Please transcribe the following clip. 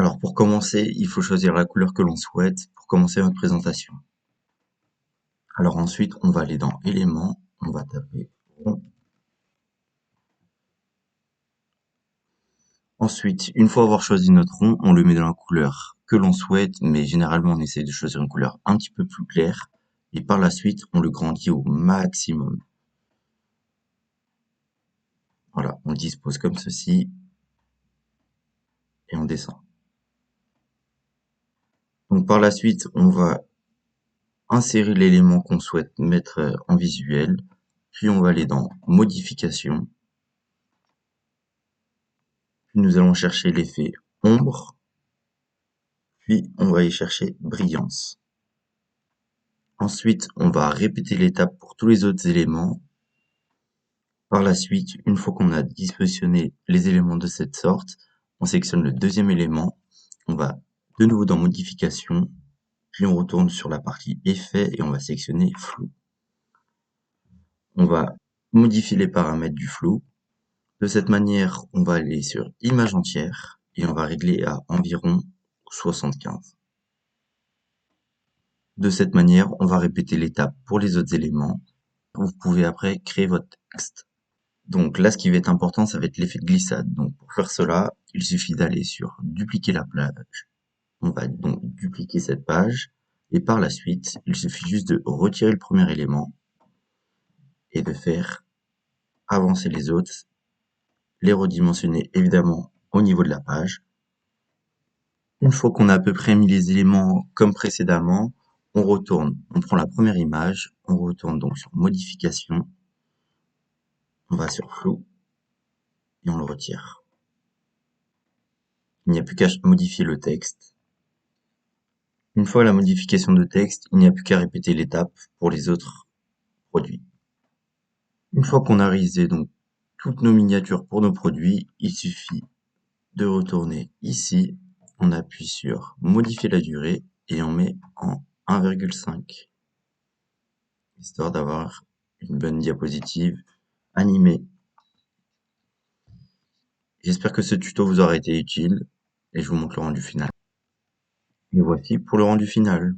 Alors pour commencer, il faut choisir la couleur que l'on souhaite pour commencer notre présentation. Alors ensuite, on va aller dans éléments, on va taper rond. Ensuite, une fois avoir choisi notre rond, on le met dans la couleur que l'on souhaite, mais généralement on essaie de choisir une couleur un petit peu plus claire. Et par la suite, on le grandit au maximum. Voilà, on le dispose comme ceci et on descend. Donc par la suite, on va insérer l'élément qu'on souhaite mettre en visuel, puis on va aller dans modification, puis nous allons chercher l'effet ombre, puis on va y chercher brillance. Ensuite, on va répéter l'étape pour tous les autres éléments. Par la suite, une fois qu'on a dispositionné les éléments de cette sorte, on sélectionne le deuxième élément, on va de nouveau dans modification, puis on retourne sur la partie effet et on va sélectionner flou. On va modifier les paramètres du flou. De cette manière, on va aller sur image entière et on va régler à environ 75. De cette manière, on va répéter l'étape pour les autres éléments. Vous pouvez après créer votre texte. Donc là, ce qui va être important, ça va être l'effet de glissade. Donc pour faire cela, il suffit d'aller sur dupliquer la page. On va donc dupliquer cette page. Et par la suite, il suffit juste de retirer le premier élément et de faire avancer les autres, les redimensionner évidemment au niveau de la page. Une fois qu'on a à peu près mis les éléments comme précédemment, on retourne, on prend la première image, on retourne donc sur modification, on va sur flou et on le retire. Il n'y a plus qu'à modifier le texte. Une fois la modification de texte, il n'y a plus qu'à répéter l'étape pour les autres produits. Une fois qu'on a réalisé donc toutes nos miniatures pour nos produits, il suffit de retourner ici, on appuie sur modifier la durée et on met en 1,5, histoire d'avoir une bonne diapositive animée. J'espère que ce tuto vous aura été utile et je vous montre le rendu final. Et voici pour le rendu final.